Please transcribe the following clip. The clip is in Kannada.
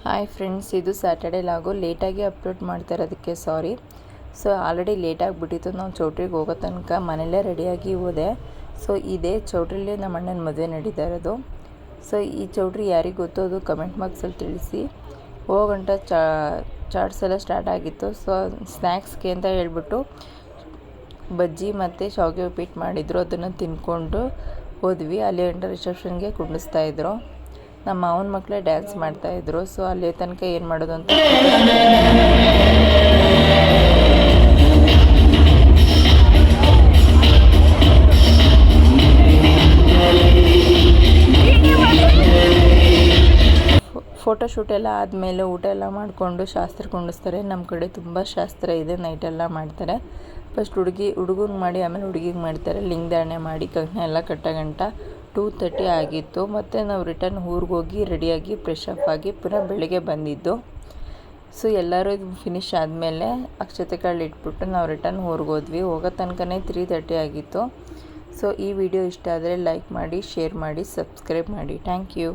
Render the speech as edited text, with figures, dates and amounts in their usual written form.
ಹಾಯ್ ಫ್ರೆಂಡ್ಸ್, ಇದು ಸ್ಯಾಟರ್ಡೇ ಲಾಗು. ಲೇಟಾಗಿ ಅಪ್ಲೋಡ್ ಮಾಡ್ತಾ ಇರೋದಕ್ಕೆ ಸಾರಿ. So already ಲೇಟಾಗಿಬಿಟ್ಟಿತ್ತು. ನಾವು ಚೌಟ್ರಿಗೆ ಹೋಗೋ ತನಕ ಮನೆಯಲ್ಲೇ ರೆಡಿಯಾಗಿ ಹೋದೆ. ಸೊ ಇದೇ ಚೌಟ್ರಿಲಿ ನಮ್ಮ ಅಣ್ಣನ ಮದುವೆ ನಡೀತಾ ಇರೋದು. ಸೊ ಈ ಚೌಟ್ರಿ ಯಾರಿಗೆ ಗೊತ್ತೋ ಅದು ಕಮೆಂಟ್ ಬಾಕ್ಸಲ್ಲಿ ತಿಳಿಸಿ. ಹೋಗಂಟ ಚಾಟ್ಸ್ ಎಲ್ಲ ಸ್ಟಾರ್ಟ್ ಆಗಿತ್ತು. ಸೊ ಸ್ನ್ಯಾಕ್ಸ್ಗೆ ಅಂತ ಹೇಳ್ಬಿಟ್ಟು ಬಜ್ಜಿ ಮತ್ತು ಶಾವಿಗೆ ಉಪ್ಪಿಟ್ಟು ಮಾಡಿದರು. ಅದನ್ನು ತಿನ್ಕೊಂಡು ಹೋದ್ವಿ. ಅಲ್ಲಿ ಗಂಟ ರಿಸೆಪ್ಷನ್ಗೆ ಕುಂಡಿಸ್ತಾಯಿದ್ರು. ನಮ್ಮ ಮಾವನ ಮಕ್ಕಳೇ ಡ್ಯಾನ್ಸ್ ಮಾಡ್ತಾಯಿದ್ರು. ಸೊ ಅಲ್ಲಿ ತನಕ ಏನು ಮಾಡೋದು ಅಂತ ಫೋಟೋಶೂಟ್ ಎಲ್ಲ ಆದಮೇಲೆ ಊಟ ಎಲ್ಲ ಮಾಡಿಕೊಂಡು ಶಾಸ್ತ್ರ ಕುಂಡಿಸ್ತಾರೆ. ನಮ್ಮ ಕಡೆ ತುಂಬ ಶಾಸ್ತ್ರ ಇದೆ, ನೈಟೆಲ್ಲ ಮಾಡ್ತಾರೆ. ಫಸ್ಟ್ ಹುಡುಗನ ಮಾಡಿ ಆಮೇಲೆ ಹುಡುಗಿಗೆ ಮಾಡ್ತಾರೆ. ಲಿಂಗಧಾರಣೆ ಮಾಡಿ ಕಂಕಣ ಎಲ್ಲ ಕಟ್ಟಗಂಟ 2:30 ಆಗಿತ್ತು. ಮತ್ತು ನಾವು ರಿಟರ್ನ್ ಊರಿಗೆ ಹೋಗಿ ರೆಡಿಯಾಗಿ ಫ್ರೆಶ್ ಅಪ್ ಆಗಿ ಪುನಃ ಬೆಳಗ್ಗೆ ಬಂದಿದ್ದು. ಸೊ ಎಲ್ಲರೂ ಇದು ಫಿನಿಶ್ ಆದಮೇಲೆ ಅಕ್ಷತೆ ಕಾಳು ಇಟ್ಬಿಟ್ಟು ನಾವು ರಿಟರ್ನ್ ಊರಿಗೆ ಹೋದ್ವಿ. ಹೋಗೋ ತನಕನೇ 3:30 ಆಗಿತ್ತು. ಸೊ ಈ ವಿಡಿಯೋ ಇಷ್ಟ ಆದರೆ ಲೈಕ್ ಮಾಡಿ, ಶೇರ್ ಮಾಡಿ, ಸಬ್ಸ್ಕ್ರೈಬ್ ಮಾಡಿ. Thank you.